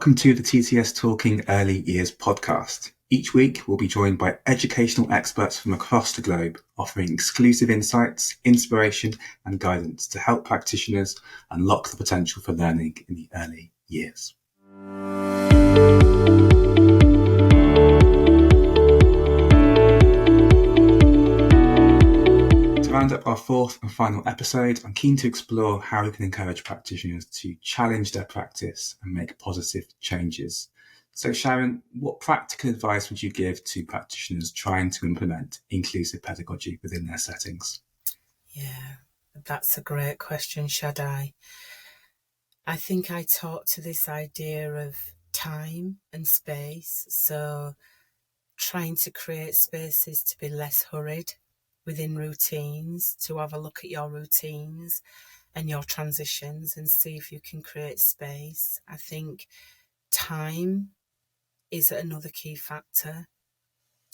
Welcome to the TTS Talking Early Years podcast. Each week, we'll be joined by educational experts from across the globe, offering exclusive insights, inspiration, and guidance to help practitioners unlock the potential for learning in the early years. To round up our fourth and final episode, I'm keen to explore how we can encourage practitioners to challenge their practice and make positive changes. So Sharon, what practical advice would you give to practitioners trying to implement inclusive pedagogy within their settings? Yeah, that's a great question, Shaddai. I think I talk to this idea of time and space, so trying to create spaces to be less hurried within routines, to have a look at your routines and your transitions and see if you can create space. I think time is another key factor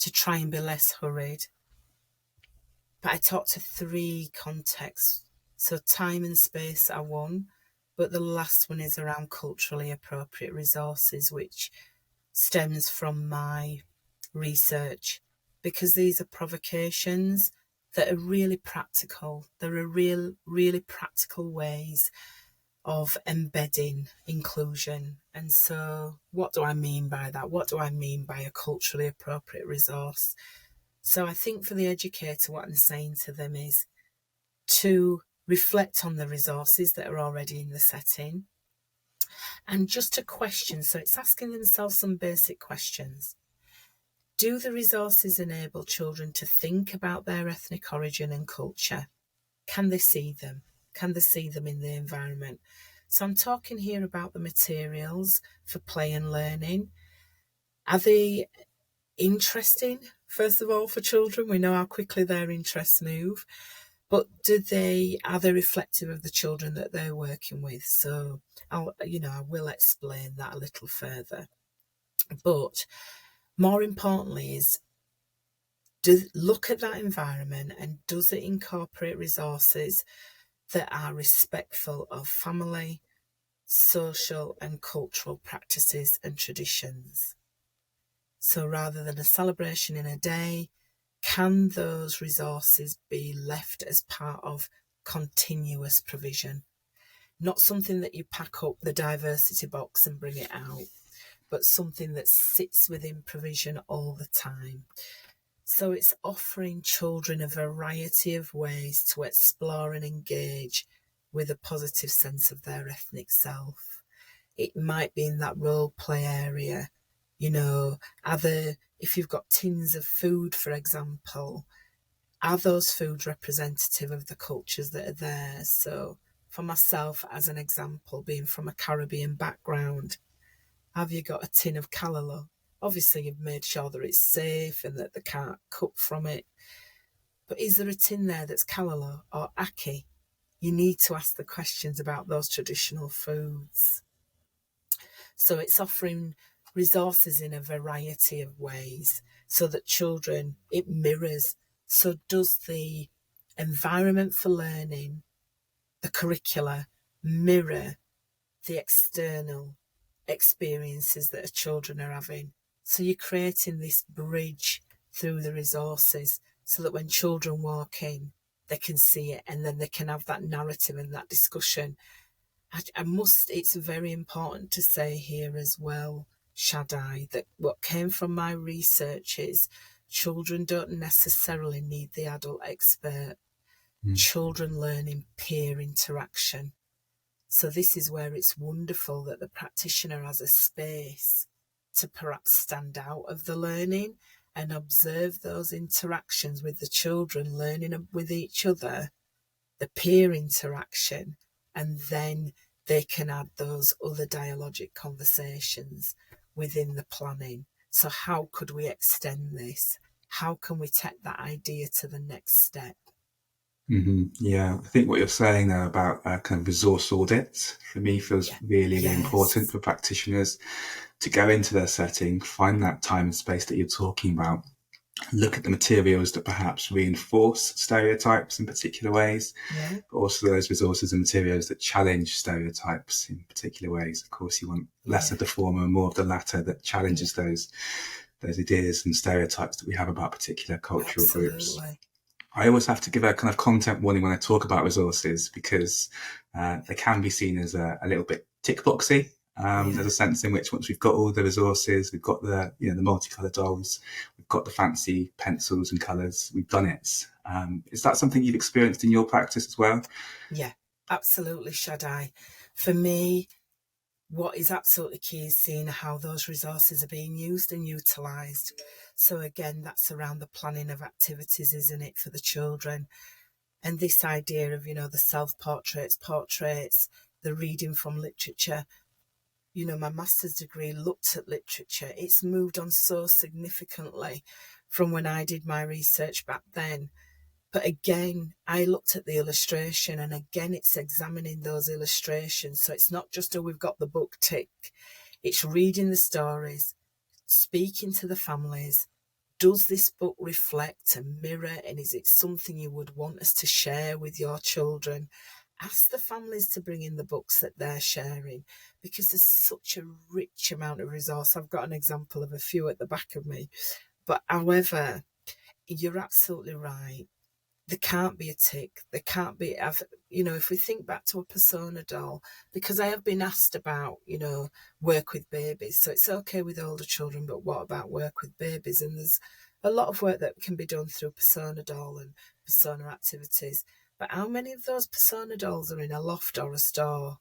to try and be less hurried. But I talk to three contexts. So time and space are one, but the last one is around culturally appropriate resources, which stems from my research, because these are provocations that are really practical. There are really practical ways of embedding inclusion. And so what do I mean by that? What do I mean by a culturally appropriate resource? So I think for the educator, what I'm saying to them is to reflect on the resources that are already in the setting and just to question. So it's asking themselves some basic questions. Do the resources enable children to think about their ethnic origin and culture? Can they see them? Can they see them in the environment? So I'm talking here about the materials for play and learning. Are they interesting, first of all, for children? We know how quickly their interests move. But are they reflective of the children that they're working with? So I will explain that a little further. But more importantly is look at that environment, and does it incorporate resources that are respectful of family, social and cultural practices and traditions? So rather than a celebration in a day, can those resources be left as part of continuous provision? Not something that you pack up the diversity box and bring it out, but something that sits within provision all the time. So it's offering children a variety of ways to explore and engage with a positive sense of their ethnic self. It might be in that role play area. If you've got tins of food, for example, are those foods representative of the cultures that are there? So for myself, as an example, being from a Caribbean background, have you got a tin of callaloo? Obviously, you've made sure that it's safe and that they can't cook from it. But is there a tin there that's callaloo or ackee? You need to ask the questions about those traditional foods. So it's offering resources in a variety of ways so that children, it mirrors. So does the environment for learning, the curricula, mirror the external experiences that children are having? So you're creating this bridge through the resources so that when children walk in, they can see it and then they can have that narrative and that discussion. It's very important to say here as well, Shaddai, that what came from my research is children don't necessarily need the adult expert. Children learn in peer interaction. So this is where it's wonderful that the practitioner has a space to perhaps stand out of the learning and observe those interactions with the children, learning with each other, the peer interaction, and then they can add those other dialogic conversations within the planning. So how could we extend this? How can we take that idea to the next step? Mm-hmm. Yeah, I think what you're saying there about kind of resource audits for me feels really important for practitioners to go into their setting, find that time and space that you're talking about, look at the materials that perhaps reinforce stereotypes in particular ways, Yeah. but also those resources and materials that challenge stereotypes in particular ways. Of course, you want less Yeah. of the former and more of the latter that Yeah. challenges those ideas and stereotypes that we have about particular cultural groups. Absolutely. I always have to give a kind of content warning when I talk about resources because they can be seen as a little bit tick boxy. There's Yeah. a sense in which once we've got all the resources, we've got the the multicolored dolls, we've got the fancy pencils and colours, we've done it. Is that something you've experienced in your practice as well? Yeah. Absolutely, Shaddai. For me, what is absolutely key is seeing how those resources are being used and utilised. So again, that's around the planning of activities, isn't it, for the children? And this idea of, the self-portraits, portraits, the reading from literature. My master's degree looked at literature. It's moved on so significantly from when I did my research back then. But again, I looked at the illustration, and again, it's examining those illustrations. So it's not just, we've got the book tick. It's reading the stories, speaking to the families. Does this book reflect and mirror, and is it something you would want us to share with your children? Ask the families to bring in the books that they're sharing, because there's such a rich amount of resource. I've got an example of a few at the back of me. But however, you're absolutely right. There can't be a tick. There can't be, if we think back to a persona doll, because I have been asked about, work with babies. So it's okay with older children, but what about work with babies? And there's a lot of work that can be done through persona doll and persona activities. But how many of those persona dolls are in a loft or a store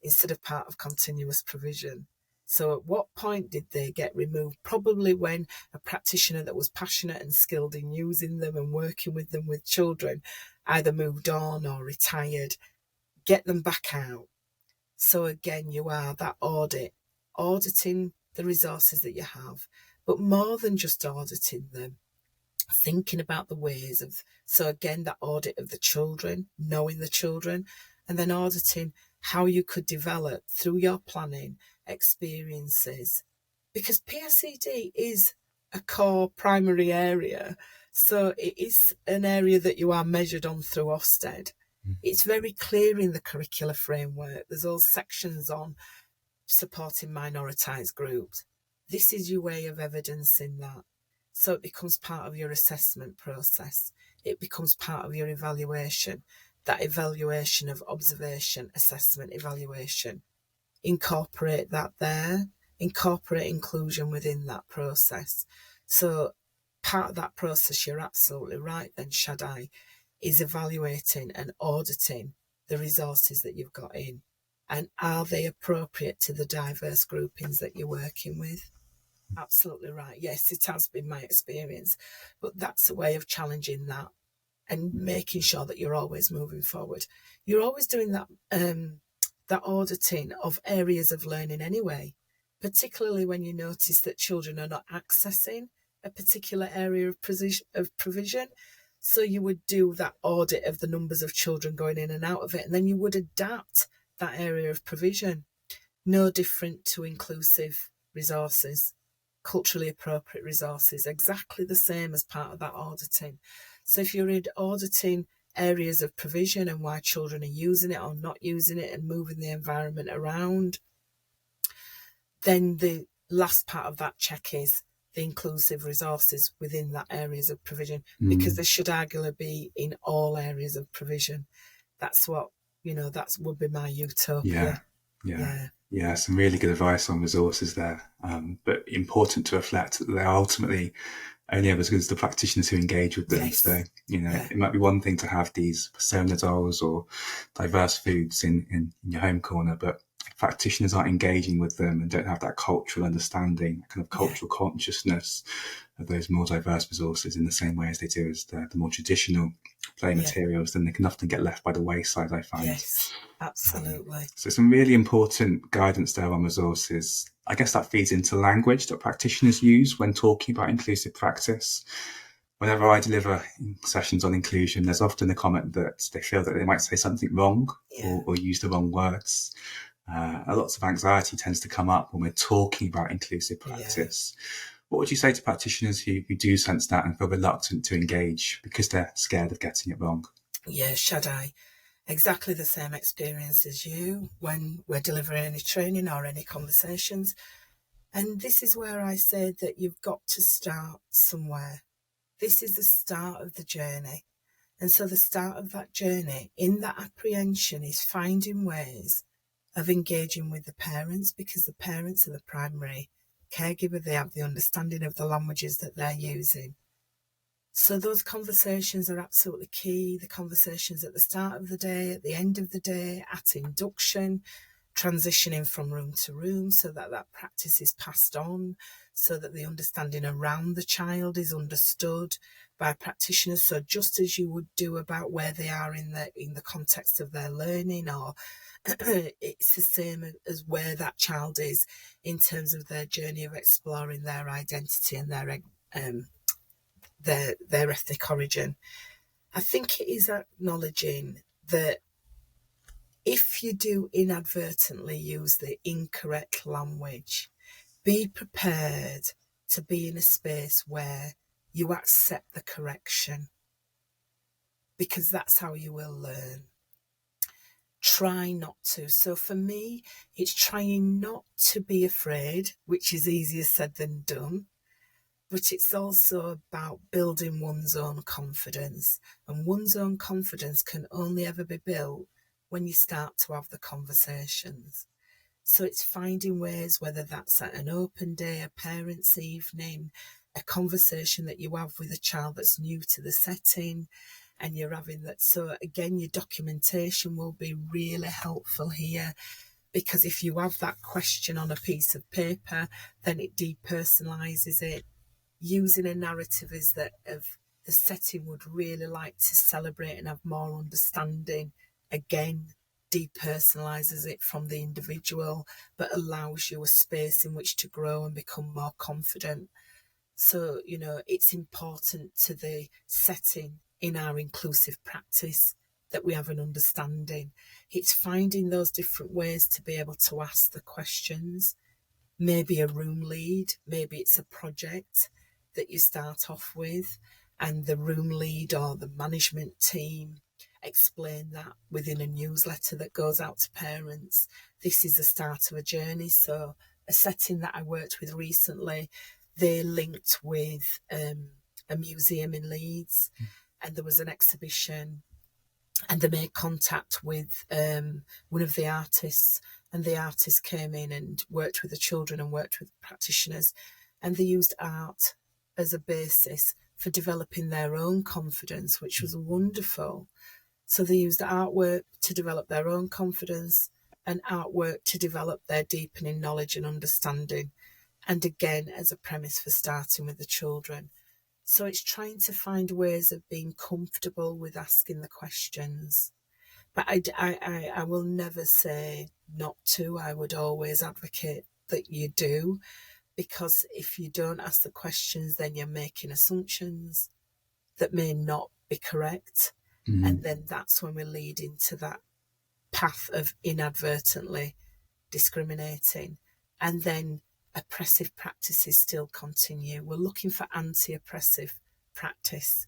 instead of part of continuous provision? So at what point did they get removed? Probably when a practitioner that was passionate and skilled in using them and working with them with children either moved on or retired. Get them back out. So again, you are that auditing the resources that you have, but more than just auditing them, thinking about the ways of, so again, that audit of the children, knowing the children, and then auditing how you could develop through your planning experiences, because PSED is a core primary area. So it is an area that you are measured on through Ofsted. It's very clear in the curricular framework. There's all sections on supporting minoritized groups. This is your way of evidencing that. So it becomes part of your assessment process. It becomes part of your evaluation. That evaluation of observation, assessment, evaluation. Incorporate that there. Incorporate inclusion within that process. So part of that process, you're absolutely right then, Shaddai, is evaluating and auditing the resources that you've got in. And are they appropriate to the diverse groupings that you're working with? Absolutely right. Yes, it has been my experience. But that's a way of challenging that and making sure that you're always moving forward. You're always doing that that auditing of areas of learning anyway, particularly when you notice that children are not accessing a particular area of provision. So you would do that audit of the numbers of children going in and out of it, and then you would adapt that area of provision. No different to inclusive resources, culturally appropriate resources, exactly the same as part of that auditing. So if you're auditing areas of provision and why children are using it or not using it and moving the environment around, then the last part of that check is the inclusive resources within that areas of provision, because they should arguably be in all areas of provision. That's what, that would be my utopia. Yeah, some really good advice on resources there, but important to reflect that they're ultimately only ever as good as the practitioners who engage with them. Yes. So, it might be one thing to have these persona dolls or diverse foods in your home corner, but if practitioners aren't engaging with them and don't have that cultural understanding, kind of cultural consciousness of those more diverse resources in the same way as they do as the more traditional play materials, then they can often get left by the wayside, I find. Yes, absolutely. So some really important guidance there on resources. I guess that feeds into language that practitioners use when talking about inclusive practice. Whenever I deliver sessions on inclusion, there's often a comment that they feel that they might say something wrong or use the wrong words. Lots of anxiety tends to come up when we're talking about inclusive practice. What would you say to practitioners who do sense that and feel reluctant to engage because they're scared of getting it wrong? Yeah, Shaddai, exactly the same experience as you when we're delivering any training or any conversations. And this is where I say that you've got to start somewhere. This is the start of the journey. And so the start of that journey in that apprehension is finding ways of engaging with the parents, because the parents are the primary caregiver. They have the understanding of the languages that they're using. So those conversations are absolutely key. The conversations at the start of the day, at the end of the day, at induction, transitioning from room to room so that that practice is passed on, so that the understanding around the child is understood by practitioners. So just as you would do about where they are in the context of their learning, or it's the same as where that child is in terms of their journey of exploring their identity and their ethnic origin. I think it is acknowledging that if you do inadvertently use the incorrect language, be prepared to be in a space where you accept the correction, because that's how you will learn. Try not to. So for me, it's trying not to be afraid, which is easier said than done. But it's also about building one's own confidence. And one's own confidence can only ever be built when you start to have the conversations. So it's finding ways, whether that's at an open day, a parents' evening, a conversation that you have with a child that's new to the setting, and you're having that. So again, your documentation will be really helpful here, because if you have that question on a piece of paper, then it depersonalizes it. Using a narrative is that of the setting would really like to celebrate and have more understanding. Again, depersonalizes it from the individual, but allows you a space in which to grow and become more confident. So, it's important to the setting in our inclusive practice that we have an understanding. It's finding those different ways to be able to ask the questions. Maybe a room lead, maybe it's a project that you start off with, and the room lead or the management team explain that within a newsletter that goes out to parents. This is the start of a journey. So a setting that I worked with recently, they linked with a museum in Leeds, and there was an exhibition, and they made contact with one of the artists, and the artist came in and worked with the children and worked with practitioners, and they used art as a basis for developing their own confidence, which was wonderful. So they used artwork to develop their own confidence and artwork to develop their deepening knowledge and understanding, and again as a premise for starting with the children. So it's trying to find ways of being comfortable with asking the questions. But I will never say not to. I would always advocate that you do, because if you don't ask the questions, then you're making assumptions that may not be correct. Mm-hmm. And then that's when we lead into that path of inadvertently discriminating. And then oppressive practices still continue. We're looking for anti-oppressive practice.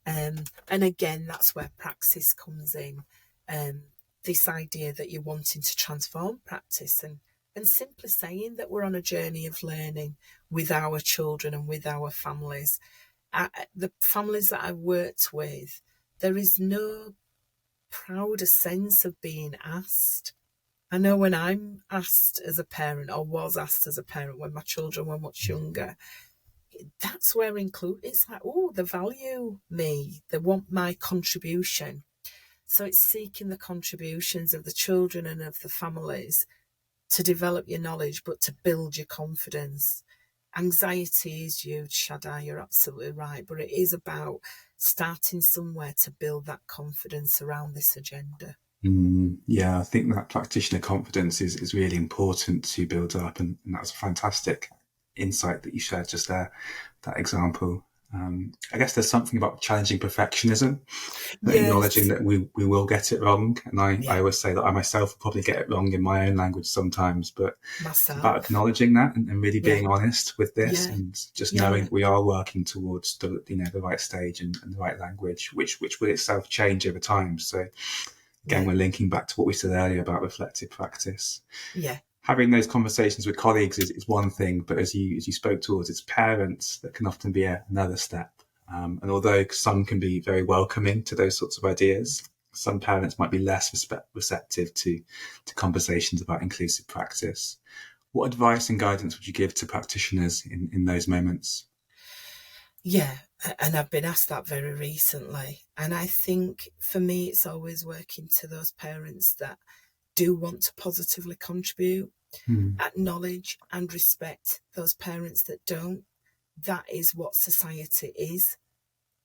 And again, that's where praxis comes in. This idea that you're wanting to transform practice, and simply saying that we're on a journey of learning with our children and with our families. The families that I've worked with, there is no prouder sense of being asked. I know when I'm asked as a parent, or was asked as a parent when my children were much younger, that's where it's like, oh, they value me, they want my contribution. So it's seeking the contributions of the children and of the families to develop your knowledge, but to build your confidence. Anxiety is huge, Shaddai, you're absolutely right, but it is about starting somewhere to build that confidence around this agenda. Yeah, I think that practitioner confidence is really important to build up, and that's a fantastic insight that you shared just there, that example. I guess there's something about challenging perfectionism, acknowledging Yes. that we will get it wrong. And I Yeah. always say that I myself will probably get it wrong in my own language sometimes, but it's about Myself. acknowledging that and really Yeah. being honest with this, Yeah. and just knowing Yeah. that we are working towards the right stage and the right language, which will itself change over time. So again, Yeah. we're linking back to what we said earlier about reflective practice. Yeah. Having those conversations with colleagues is one thing, but as you spoke towards, it's parents that can often be another step. And although some can be very welcoming to those sorts of ideas, some parents might be less receptive to conversations about inclusive practice. What advice and guidance would you give to practitioners in those moments? Yeah. And I've been asked that very recently. And I think for me, it's always working to those parents that do want to positively contribute, Hmm. acknowledge and respect those parents that don't. That is what society is.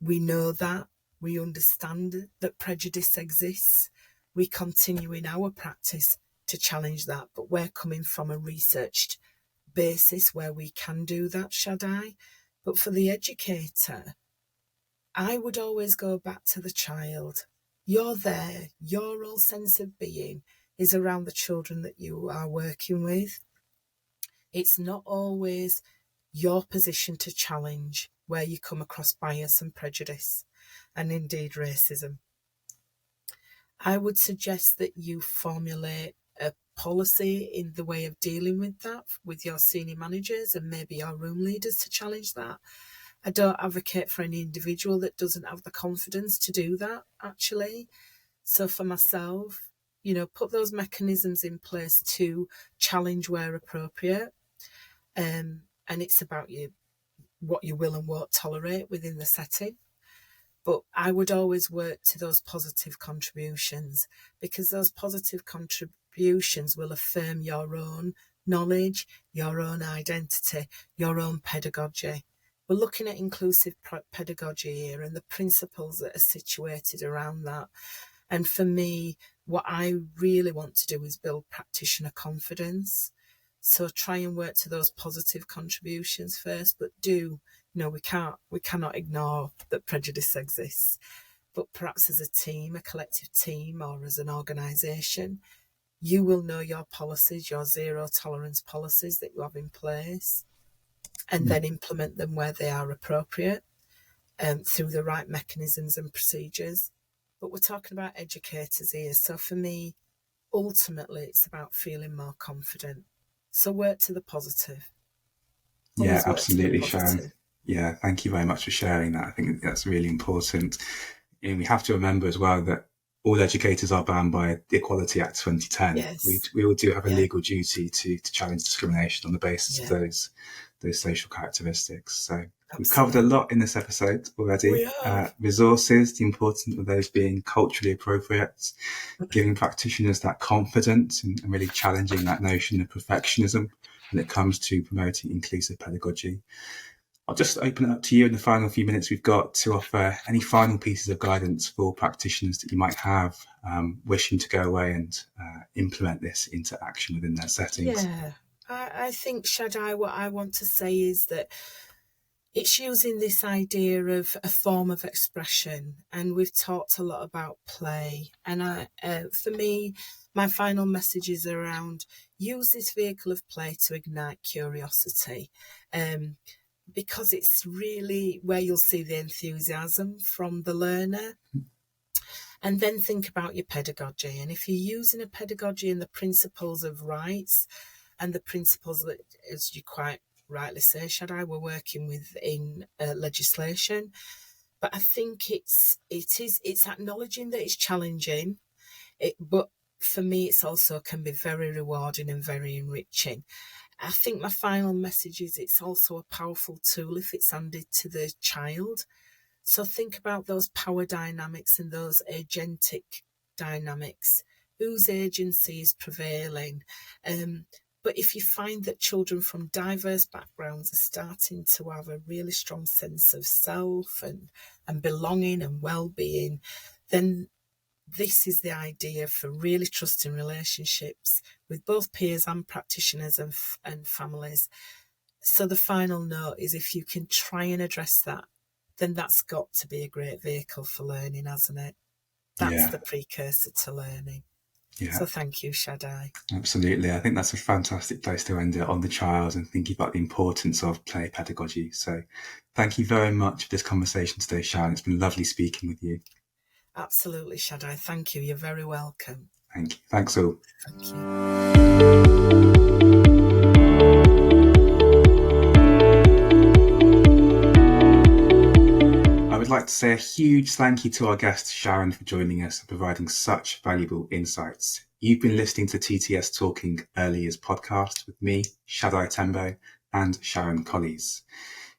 We know that. We understand that prejudice exists. We continue in our practice to challenge that, but we're coming from a researched basis where we can do that, Shaddai. But for the educator, I would always go back to the child. You're there. Your whole sense of being is around the children that you are working with. It's not always your position to challenge where you come across bias and prejudice, and indeed racism. I would suggest that you formulate a policy in the way of dealing with that with your senior managers and maybe your room leaders to challenge that. I don't advocate for any individual that doesn't have the confidence to do that, actually. So for myself, put those mechanisms in place to challenge where appropriate. And it's about what you will and won't tolerate within the setting. But I would always work to those positive contributions, because those positive contributions will affirm your own knowledge, your own identity, your own pedagogy. We're looking at inclusive pedagogy here and the principles that are situated around that. And for me, what I really want to do is build practitioner confidence. So try and work to those positive contributions first, but we cannot ignore that prejudice exists. But perhaps as a team, a collective team, or as an organisation, you will know your policies, your zero tolerance policies that you have in place, and then implement them where they are appropriate, through the right mechanisms and procedures. But we're talking about educators here. So for me, ultimately, it's about feeling more confident. So work to the positive. Yeah, Always work to the absolutely, Sharon. positive. Yeah, thank you very much for sharing that. I think that's really important. And we have to remember as well that all educators are bound by the Equality Act 2010. Yes. We all do have a Yeah. legal duty to challenge discrimination on the basis of Yeah. those social characteristics. So we've covered a Absolutely. lot in this episode already. We have. Resources, the importance of those being culturally appropriate, giving practitioners that confidence and really challenging that notion of perfectionism when it comes to promoting inclusive pedagogy. I'll just open it up to you in the final few minutes we've got to offer any final pieces of guidance for practitioners that you might have wishing to go away and implement this into action within their settings. Yeah. I think, Shaddai, what I want to say is that it's using this idea of a form of expression, and we've talked a lot about play. And for me, my final message is around use this vehicle of play to ignite curiosity, because it's really where you'll see the enthusiasm from the learner. And then think about your pedagogy. And if you're using a pedagogy and the principles of rights and the principles that, as you quite rightly say, Shaddai, we're working with in legislation. But I think it's acknowledging that it's challenging. But for me, it's also can be very rewarding and very enriching. I think my final message is it's also a powerful tool if it's handed to the child. So think about those power dynamics and those agentic dynamics. Whose agency is prevailing? But if you find that children from diverse backgrounds are starting to have a really strong sense of self and belonging and well-being, then this is the idea for really trusting relationships with both peers and practitioners and families. So the final note is if you can try and address that then that's got to be a great vehicle for learning, hasn't it? That's Yeah. the precursor to learning. Yeah. So thank you, Shaddai. Absolutely. I think that's a fantastic place to end it, on the child and thinking about the importance of play pedagogy. So thank you very much for this conversation today, Sharon. It's been lovely speaking with you. Absolutely, Shaddai. Thank you. You're very welcome. Thank you. Thanks all. Thank you. I would like to say a huge thank you to our guest, Sharon, for joining us and providing such valuable insights. You've been listening to TTS Talking Early Years podcast with me, Shaddai Tembo, and Sharon Colilles.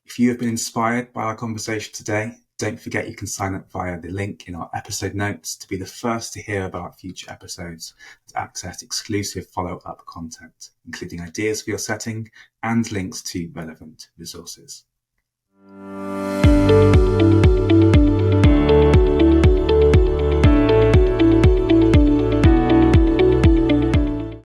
If you have been inspired by our conversation today, don't forget you can sign up via the link in our episode notes to be the first to hear about future episodes and access exclusive follow-up content, including ideas for your setting and links to relevant resources.